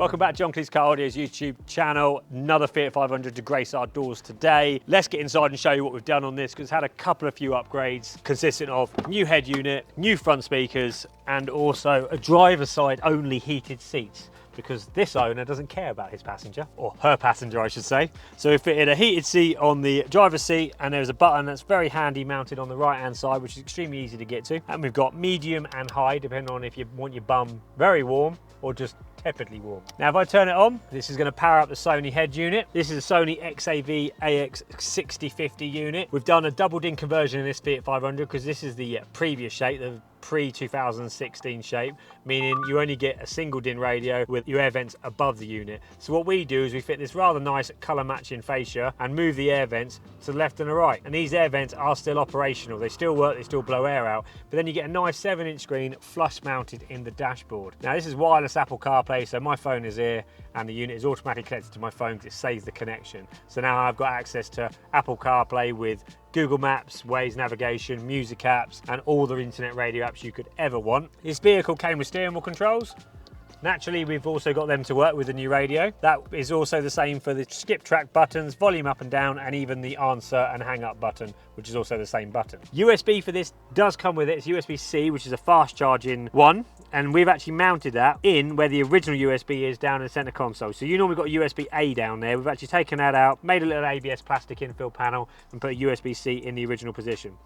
Welcome back to John Kleis Car Audio's YouTube channel. Another Fiat 500 to grace our doors today. Let's get inside and show you what we've done on this, because it's had a few upgrades consisting of new head unit, new front speakers, and also a driver's side only heated seats, because this owner doesn't care about his passenger, or her passenger I should say. So we fitted a heated seat on the driver's seat, and there's a button that's very handy mounted on the right hand side, which is extremely easy to get to. And we've got medium and high, depending on if you want your bum very warm or just tepidly warm. Now if I turn it on, this is going to power up the Sony head unit. This is a Sony XAV AX6050 unit. We've done a double DIN conversion in this Fiat 500 because this is the previous shape, the pre-2016 shape, meaning you only get a single DIN radio with your air vents above the unit. So what we do is we fit this rather nice colour matching fascia and move the air vents to the left and the right. And these air vents are still operational. They still work, they still blow air out, but then you get a nice 7-inch screen flush mounted in the dashboard. Now this is wireless Apple CarPlay, so my phone is here and the unit is automatically connected to my phone because it saves the connection. So now I've got access to Apple CarPlay with Google Maps, Waze navigation, music apps, and all the internet radio apps you could ever want. This vehicle came with steering wheel controls. Naturally, we've also got them to work with the new radio. That is also the same for the skip track buttons, volume up and down, and even the answer and hang up button, which is also the same button. USB for this does come with it. It's USB-C, which is a fast charging one. And we've actually mounted that in where the original USB is down in the center console. So you normally got USB-A down there. We've actually taken that out, made a little ABS plastic infill panel and put a USB-C in the original position.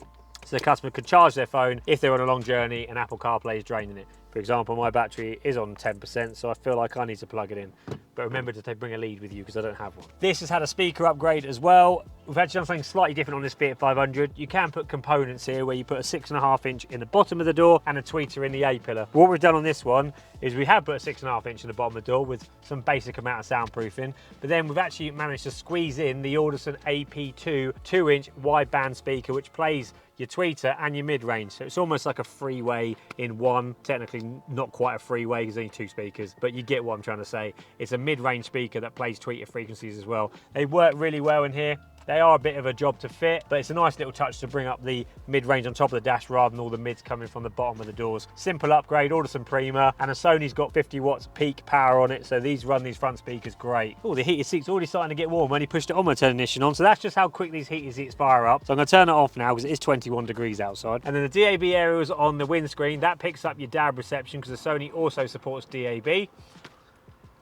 So the customer could charge their phone if they're on a long journey and Apple CarPlay is draining it. For example, my battery is on 10%, so I feel like I need to plug it in. But remember to bring a lead with you because I don't have one. This has had a speaker upgrade as well. We've actually done something slightly different on this Fiat 500. You can put components here where you put a 6.5 inch in the bottom of the door and a tweeter in the A-pillar. What we've done on this one is we have put a 6.5 inch in the bottom of the door with some basic amount of soundproofing, but then we've actually managed to squeeze in the Audison AP2 2-inch wideband speaker, which plays your tweeter and your mid-range. So it's almost like a freeway in one. Technically not quite a freeway because there's only 2 speakers, but you get what I'm trying to say. It's a mid-range speaker that plays tweeter frequencies as well. They work really well in here. They are a bit of a job to fit, but it's a nice little touch to bring up the mid-range on top of the dash rather than all the mids coming from the bottom of the doors. Simple upgrade, Audison Prima, and a Sony's got 50 watts peak power on it, so these run these front speakers great. Oh, the heated seat's already starting to get warm. I only pushed it on when I turned the ignition on, so that's just how quick these heated seats fire up. So I'm going to turn it off now because it is 21 degrees outside. And then the DAB aerials on the windscreen, that picks up your DAB reception because the Sony also supports DAB.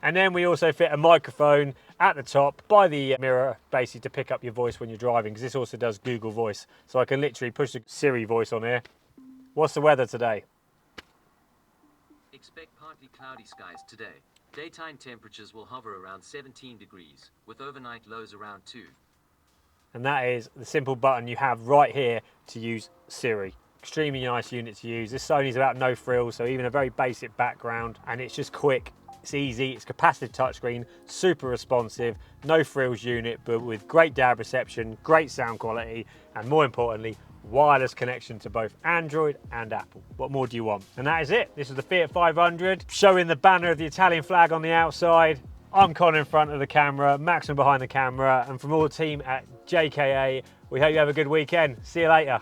And then we also fit a microphone at the top by the mirror, basically to pick up your voice when you're driving, because this also does Google Voice. So I can literally push the Siri voice on here. What's the weather today? Expect partly cloudy skies today. Daytime temperatures will hover around 17 degrees, with overnight lows around 2. And that is the simple button you have right here to use Siri. Extremely nice unit to use. This Sony's about no frills, so even a very basic background, and it's just quick. It's easy, it's capacitive touchscreen, super responsive, no frills unit, but with great DAB reception, great sound quality, and more importantly, wireless connection to both Android and Apple. What more do you want? And that is it. This is the Fiat 500, showing the banner of the Italian flag on the outside. I'm Con in front of the camera, Maxim behind the camera, and from all the team at JKA, we hope you have a good weekend. See you later.